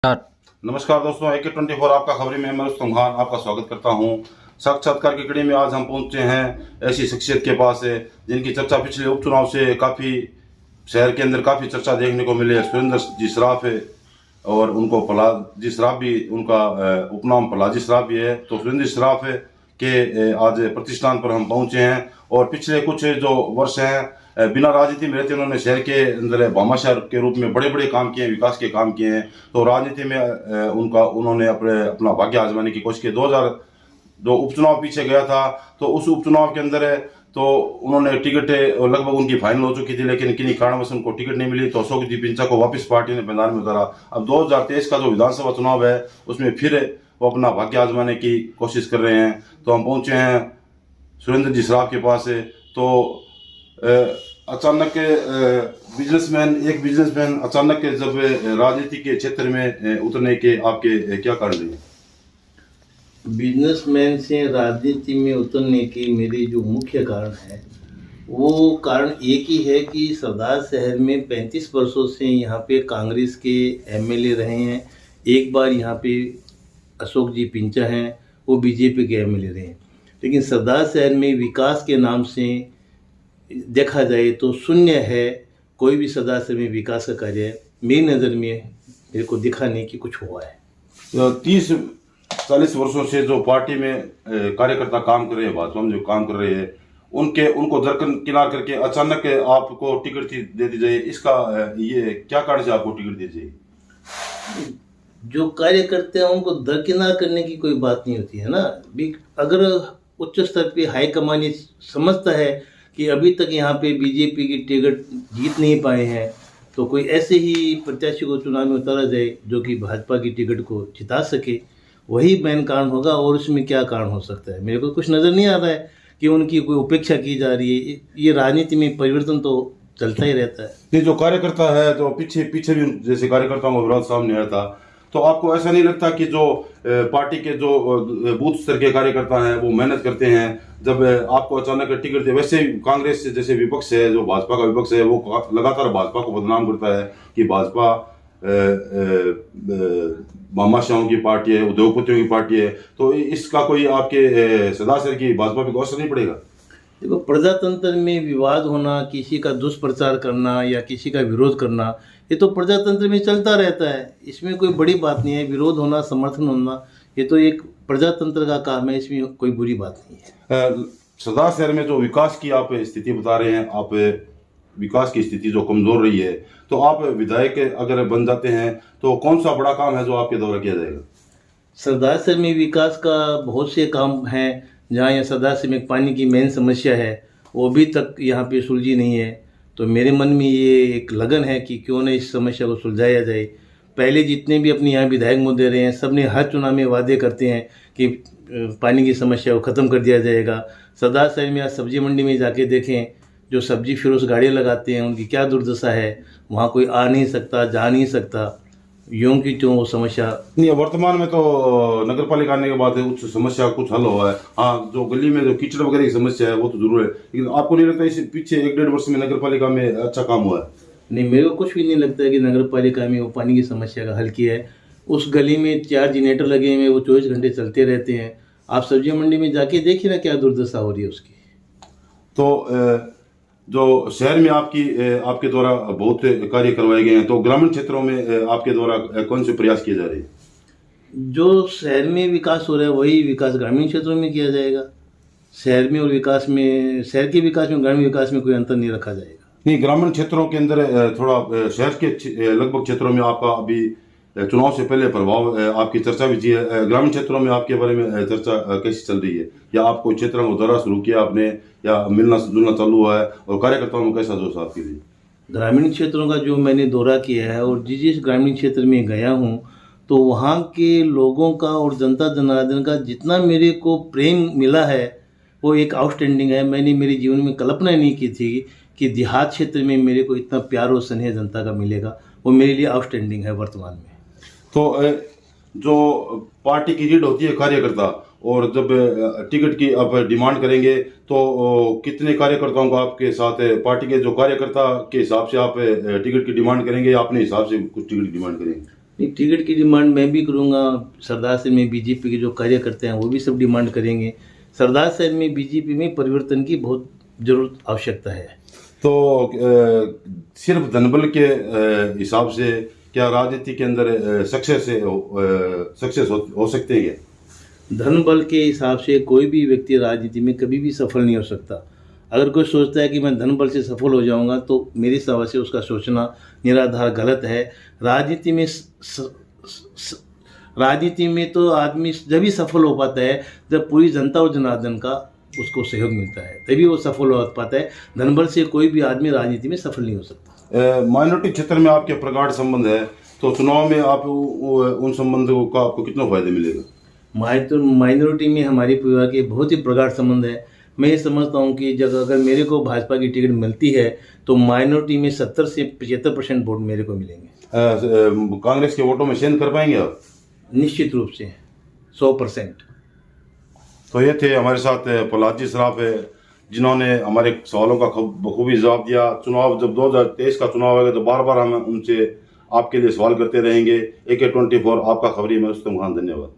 नमस्कार दोस्तों, AK24 आपका खबरी में मैं रुस्तम खान आपका स्वागत करता हूं। साक्षात्कार की कड़ी में आज हम पहुंचे हैं ऐसी शख्सियत के पास है जिनकी चर्चा पिछले उपचुनाव से काफ़ी शहर के अंदर काफ़ी चर्चा देखने को मिली है। सुरेंद्र जी सराफ है और उनको फलाजी सराफ भी, उनका उपनाम फलाजी सराफ भी है। तो सुरेंद्र जी सराफ है के आज प्रतिष्ठान पर हम पहुंचे हैं और पिछले कुछ जो वर्ष हैं बिना राजनीति में रहते उन्होंने शहर के अंदर भामाशाह के रूप में बड़े बड़े काम किए हैं, विकास के काम किए हैं। तो राजनीति में उन्होंने अपना भाग्य आजमाने की कोशिश की। 2000 जो उपचुनाव पीछे गया था तो उस उपचुनाव के अंदर तो उन्होंने टिकट लगभग उनकी फाइनल हो चुकी थी, लेकिन किन्हीं कारणवश उनको टिकट नहीं मिली। तो अशोक जी पिंचा को वापस पार्टी ने मैदान में उतारा। अब 2023 का जो विधानसभा चुनाव है उसमें फिर वो अपना भाग्य आजमाने की कोशिश कर रहे हैं। तो हम पहुंचे हैं सुरेंद्र जी सराफ के पास है। तो अचानक एक बिजनेसमैन अचानक जब राजनीति के क्षेत्र में उतरने के आपके क्या कारण रहे? बिजनेसमैन से राजनीति में उतरने के मेरे जो मुख्य कारण है वो कारण एक ही है कि सरदार शहर में 35 वर्षों से यहाँ पे कांग्रेस के एमएलए रहे हैं। एक बार यहाँ पे अशोक जी पिंचा हैं, वो बीजेपी के एमएलए रहे हैं। लेकिन सरदार शहर में विकास के नाम से देखा जाए तो शून्य है। कोई भी सरदार शहर में विकास का कार्य मेरी नज़र में मेरे को दिखा नहीं कि कुछ हुआ है। 30-40 वर्षों से जो पार्टी में कार्यकर्ता काम कर रहे हैं, भाजपा में जो काम कर रहे हैं, उनको दरकिनार करके अचानक आपको टिकट दे दी जाए, इसका ये क्या कारण से आपको टिकट दी जाए? जो कार्य करते हैं उनको दरकिनार करने की कोई बात नहीं होती है ना। अगर उच्च स्तर पे हाईकमान ये समझता है कि अभी तक यहाँ पे बीजेपी की टिकट जीत नहीं पाए हैं तो कोई ऐसे ही प्रत्याशी को चुनाव में उतारा जाए जो कि भाजपा की टिकट को जिता सके, वही मेन कारण होगा। और उसमें क्या कारण हो सकता है मेरे को कुछ नज़र नहीं आ रहा है कि उनकी कोई उपेक्षा की जा रही है। ये राजनीति में परिवर्तन तो चलता ही रहता है। ये जो कार्यकर्ता है तो पीछे भी जैसे कार्यकर्ताओं का विरोध सामने आया था, तो आपको ऐसा नहीं लगता कि जो पार्टी के जो बूथ स्तर के कार्यकर्ता हैं वो मेहनत करते हैं, जब आपको अचानक टिकट दे? वैसे कांग्रेस जैसे विपक्ष है, जो भाजपा का विपक्ष है, वो लगातार भाजपा को बदनाम करता है कि भाजपा भामाशाहों की पार्टी है, उद्योगपतियों की पार्टी है। तो इसका कोई आपके सदासर की भाजपा पे असर नहीं पड़ेगा? देखो, प्रजातंत्र में विवाद होना, किसी का दुष्प्रचार करना या किसी का विरोध करना, ये तो प्रजातंत्र में चलता रहता है। इसमें कोई बड़ी बात नहीं है। विरोध होना, समर्थन होना, ये तो एक प्रजातंत्र का काम है, इसमें कोई बुरी बात नहीं है। सरदार शहर में जो विकास की आप स्थिति बता रहे हैं, आप विकास की स्थिति जो कमजोर रही है, तो आप विधायक अगर बन जाते हैं तो कौन सा बड़ा काम है जो आपके द्वारा किया जाएगा? सरदार शहर में विकास का बहुत से काम हैं। जहाँ यहाँ सरदार शहर में पानी की मेन समस्या है वो अभी तक यहाँ पे सुलझी नहीं है। तो मेरे मन में ये एक लगन है कि क्यों न इस समस्या को सुलझाया जाए। पहले जितने भी अपने यहाँ विधायक मुद्दे रहे हैं, सब ने हर चुनाव में वादे करते हैं कि पानी की समस्या को ख़त्म कर दिया जाएगा। सरदार शहर में आज सब्जी मंडी में जाके देखें, जो सब्जी फिरोश गाड़ियाँ लगाते हैं उनकी क्या दुर्दशा है। वहाँ कोई आ नहीं सकता, जा नहीं सकता, यूं की त्यों वो समस्या नहीं। वर्तमान में तो नगर पालिका आने के बाद उस समस्या कुछ हल हुआ है। हाँ, जो गली में जो कीचड़ वगैरह की समस्या है वो तो जरूर है, लेकिन आपको नहीं लगता इस पीछे 1-1.5 वर्ष में नगर पालिका में अच्छा काम हुआ है? नहीं, मेरे को कुछ भी नहीं लगता है कि नगर पालिका में वो पानी की समस्या का हल किया है। उस गली में 4 जनरेटर लगे हुए, वो 24 घंटे चलते रहते हैं। आप सब्जी मंडी में जाके देखिए ना क्या दुर्दशा हो रही है उसकी। तो जो शहर में आपके द्वारा बहुत कार्य करवाए गए हैं, तो ग्रामीण क्षेत्रों में आपके द्वारा कौन से प्रयास किए जा रहे हैं? जो शहर में विकास हो रहा है वही विकास ग्रामीण क्षेत्रों में किया जाएगा। शहर में और विकास में, शहर के विकास में ग्रामीण विकास में कोई अंतर नहीं रखा जाएगा। नहीं, ग्रामीण क्षेत्रों के अंदर थोड़ा शहर के लगभग क्षेत्रों में आपका अभी चुनाव से पहले प्रभाव आपकी चर्चा भी है। ग्रामीण क्षेत्रों में आपके बारे में चर्चा कैसी चल रही है, या आप कोई क्षेत्रों को दौरा शुरू किया आपने, या मिलना जुलना चालू हुआ है, और कार्यकर्ताओं में कैसा जोश आपके लिए? ग्रामीण क्षेत्रों का जो मैंने दौरा किया है और जिस ग्रामीण क्षेत्र में गया हूँ तो वहाँ के लोगों का और जनता जनार्दन का जितना मेरे को प्रेम मिला है वो एक आउटस्टैंडिंग है। मैंने मेरे जीवन में कल्पना नहीं की थी कि देहात क्षेत्र में मेरे को इतना प्यार और स्नेह जनता का मिलेगा। वो मेरे लिए आउटस्टैंडिंग है वर्तमान में। तो जो पार्टी की रीड होती है कार्यकर्ता, और जब टिकट की आप डिमांड करेंगे तो कितने कार्यकर्ताओं को आपके साथ पार्टी के जो कार्यकर्ता के हिसाब से आप टिकट की डिमांड करेंगे, या अपने हिसाब से कुछ टिकट की डिमांड करेंगे? टिकट की डिमांड मैं भी करूँगा। सरदार साहब में बीजेपी के जो कार्यकर्ता हैं वो भी सब डिमांड करेंगे। सरदार साहब में बीजेपी में परिवर्तन की बहुत जरूरत आवश्यकता है। तो सिर्फ धनबल के हिसाब से क्या राजनीति के अंदर सक्सेस हो सकते हैं? धन बल के हिसाब से कोई भी व्यक्ति राजनीति में कभी भी सफल नहीं हो सकता। अगर कोई सोचता है कि मैं धन बल से सफल हो जाऊंगा तो मेरी समझ से उसका सोचना निराधार गलत है। राजनीति में तो आदमी जब ही सफल हो पाता है जब पूरी जनता और जनार्दन का उसको सहयोग मिलता है, तभी वो सफल हो पाता है। धन बल से कोई भी आदमी राजनीति में सफल नहीं हो सकता। माइनॉरिटी क्षेत्र में आपके प्रगाढ़ संबंध है, तो चुनाव में आप उन संबंधों का आपको कितना फायदा मिलेगा? माइनॉरिटी में हमारे परिवार के बहुत ही प्रगाढ़ संबंध है। मैं ये समझता हूँ कि जब अगर मेरे को भाजपा की टिकट मिलती है तो माइनॉरिटी में 70 से 75% वोट मेरे को मिलेंगे। कांग्रेस के वोटों में सेंध कर पाएंगे आप? निश्चित रूप से 100%। तो ये थे हमारे साथ प्रहलाद जी सराफ है, जिन्होंने हमारे सवालों का बखूबी जवाब दिया। चुनाव जब 2023 का चुनाव आएगा तो बार बार हम उनसे आपके लिए सवाल करते रहेंगे। AK24 आपका खबरी मैं रुस्तम खान, धन्यवाद।